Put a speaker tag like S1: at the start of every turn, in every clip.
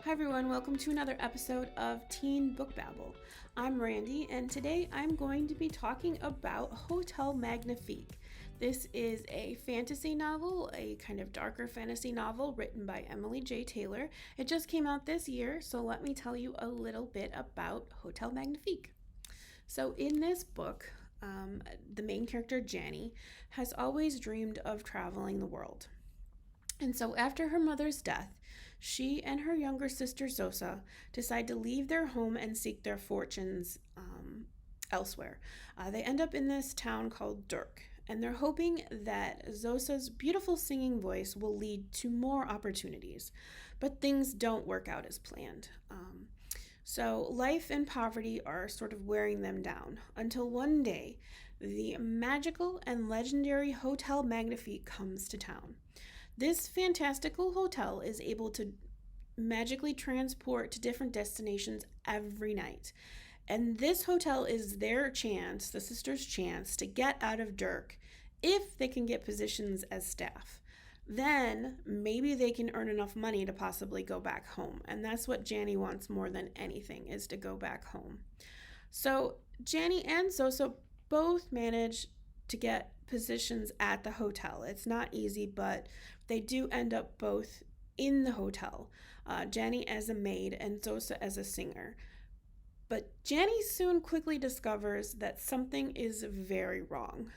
S1: Hi everyone, welcome to another episode of Teen Book Babble. I'm Randy, and today I'm going to be talking about Hotel Magnifique. This is a fantasy novel, a kind of darker fantasy novel written by Emily J. Taylor. It just came out this year, so let me tell you a little bit about Hotel Magnifique. So in this book, the main character, Janny, has always dreamed of traveling the world. And so after her mother's death, she and her younger sister Zosa decide to leave their home and seek their fortunes elsewhere. They end up in this town called Dirk, and they're hoping that Zosa's beautiful singing voice will lead to more opportunities. But things don't work out as planned. So life and poverty are sort of wearing them down until one day the magical and legendary Hotel Magnifique comes to town. This fantastical hotel is able to magically transport to different destinations every night. And this hotel is their chance, the sisters' chance, to get out of Dirk if they can get positions as staff. Then maybe they can earn enough money to possibly go back home. And that's what Janny wants more than anything, is to go back home. So Janny and Zosa both manage to get positions at the hotel. It's not easy, but they do end up both in the hotel. Janny as a maid and Zosa as a singer. But Janny soon quickly discovers that something is very wrong.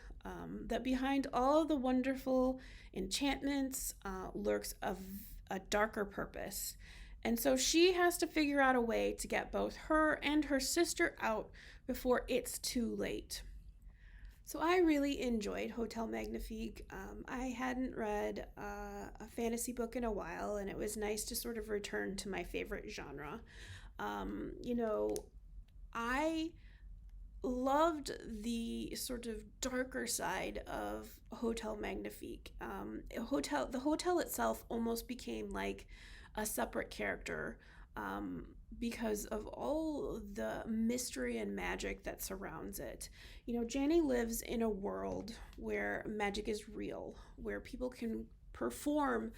S1: That behind all of the wonderful enchantments lurks a darker purpose. And so she has to figure out a way to get both her and her sister out before it's too late. So I really enjoyed Hotel Magnifique. I hadn't read a fantasy book in a while, and it was nice to sort of return to my favorite genre. I loved the sort of darker side of Hotel Magnifique. The hotel itself almost became like a separate character because of all the mystery and magic that surrounds it. Janny lives in a world where magic is real, where people can perform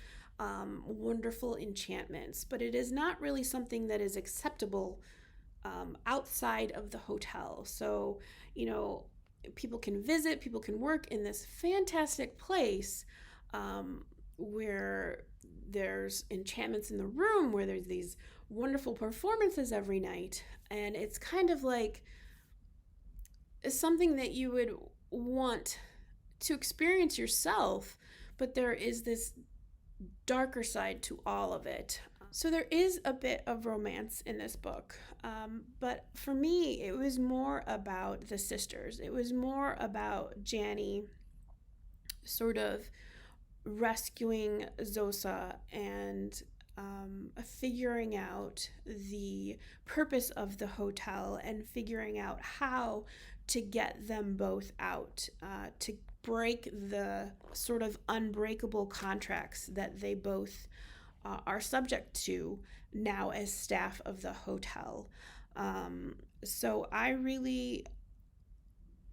S1: wonderful enchantments, but it is not really something that is acceptable outside of the hotel. So, people can visit, people can work in this fantastic place where there's enchantments in the room, where there's these wonderful performances every night. And it's kind of like something that you would want to experience yourself, but there is this darker side to all of it. So there is a bit of romance in this book, but for me, it was more about the sisters. It was more about Janny sort of rescuing Zosa and figuring out the purpose of the hotel and figuring out how to get them both out, to break the sort of unbreakable contracts that they both are subject to now as staff of the hotel. So I really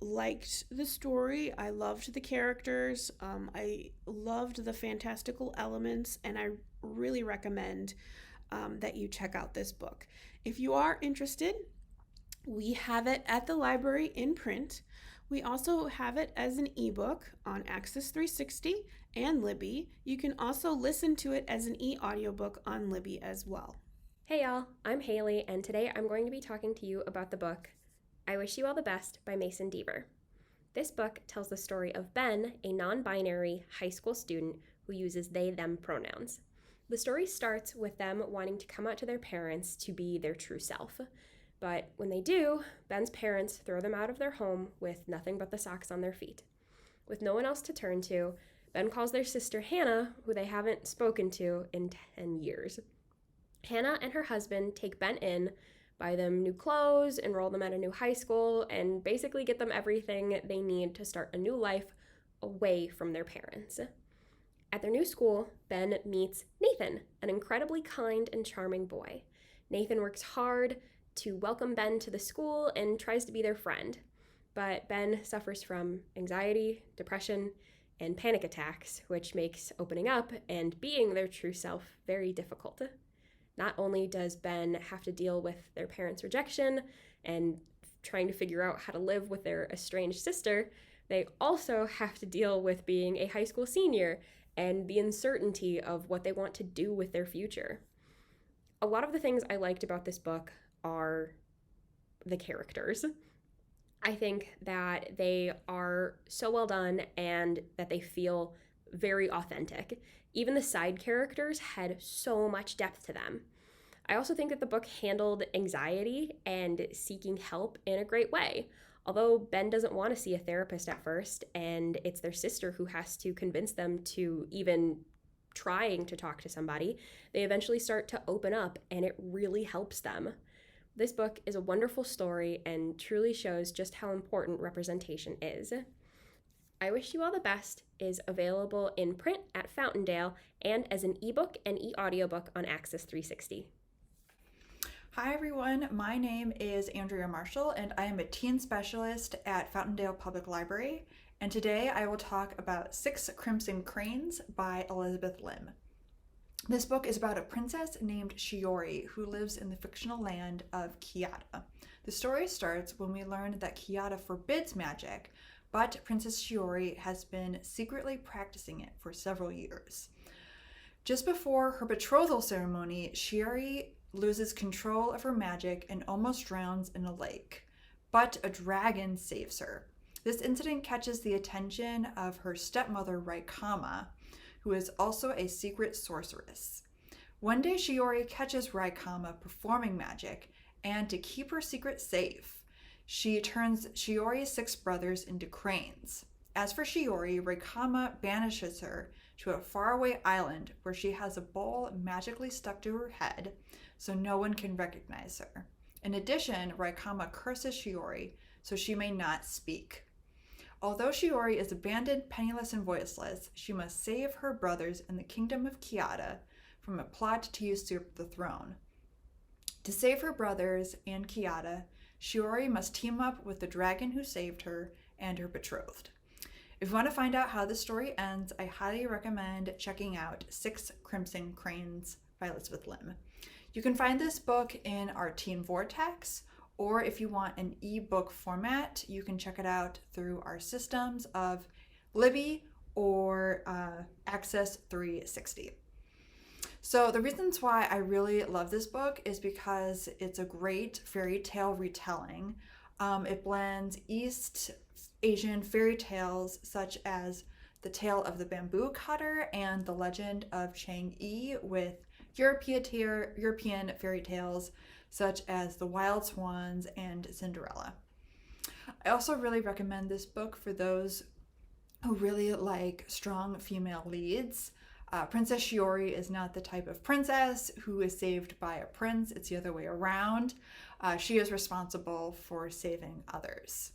S1: liked the story. I loved the characters. I loved the fantastical elements, and I really recommend that you check out this book. If you are interested, we have it at the library in print. We also have it as an ebook on Access 360 and Libby. You can also listen to it as an e-audiobook on Libby as well.
S2: Hey y'all, I'm Haley, and today I'm going to be talking to you about the book I Wish You All the Best by Mason Deaver. This book tells the story of Ben, a non-binary high school student who uses they/them pronouns. The story starts with them wanting to come out to their parents to be their true self. But when they do, Ben's parents throw them out of their home with nothing but the socks on their feet. With no one else to turn to, Ben calls their sister Hannah, who they haven't spoken to in 10 years. Hannah and her husband take Ben in, buy them new clothes, enroll them at a new high school, and basically get them everything they need to start a new life away from their parents. At their new school, Ben meets Nathan, an incredibly kind and charming boy. Nathan works hard to welcome Ben to the school and tries to be their friend. But Ben suffers from anxiety, depression, and panic attacks, which makes opening up and being their true self very difficult. Not only does Ben have to deal with their parents' rejection and trying to figure out how to live with their estranged sister, they also have to deal with being a high school senior and the uncertainty of what they want to do with their future. A lot of the things I liked about this book are the characters. I think that they are so well done and that they feel very authentic. Even the side characters had so much depth to them. I also think that the book handled anxiety and seeking help in a great way. Although Ben doesn't want to see a therapist at first, and it's their sister who has to convince them to even trying to talk to somebody, they eventually start to open up, and it really helps them. This book is a wonderful story and truly shows just how important representation is. I Wish You All the Best is available in print at Fountaindale and as an ebook and e-audiobook on Access 360.
S3: Hi everyone, my name is Andrea Marshall and I am a teen specialist at Fountaindale Public Library, and today I will talk about Six Crimson Cranes by Elizabeth Lim. This book is about a princess named Shiori who lives in the fictional land of Kyoto. The story starts when we learn that Kyoto forbids magic, but Princess Shiori has been secretly practicing it for several years. Just before her betrothal ceremony, Shiori loses control of her magic and almost drowns in a lake, but a dragon saves her. This incident catches the attention of her stepmother Raikama, who is also a secret sorceress. One day Shiori catches Raikama performing magic, and to keep her secret safe, she turns Shiori's 6 brothers into cranes. As for Shiori, Raikama banishes her to a faraway island where she has a bowl magically stuck to her head so no one can recognize her. In addition, Raikama curses Shiori so she may not speak. Although Shiori is abandoned, penniless, and voiceless, she must save her brothers in the kingdom of Kyoto from a plot to usurp the throne. To save her brothers and Kyoto, Shiori must team up with the dragon who saved her and her betrothed. If you want to find out how the story ends, I highly recommend checking out Six Crimson Cranes by Elizabeth Lim. You can find this book in our Teen Vortex, or if you want an ebook format, you can check it out through our systems of Libby or Access 360. So the reasons why I really love this book is because it's a great fairy tale retelling. It blends East Asian fairy tales such as the tale of the bamboo cutter and the legend of Chang-Yi with European fairy tales such as the Wild Swans and Cinderella. I also really recommend this book for those who really like strong female leads. Princess Shiori is not the type of princess who is saved by a prince. It's the other way around. She is responsible for saving others.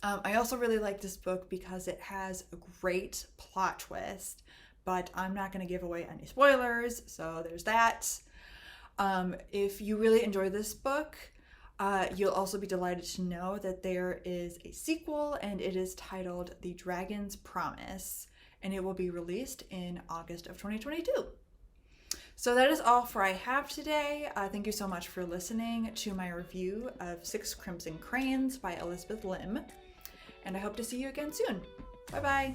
S3: I also really like this book because it has a great plot twist, but I'm not going to give away any spoilers, so there's that. If you really enjoy this book, you'll also be delighted to know that there is a sequel, and it is titled The Dragon's Promise, and it will be released in August of 2022. So that is all for I have today. Thank you so much for listening to my review of Six Crimson Cranes by Elizabeth Lim, and I hope to see you again soon. Bye-bye.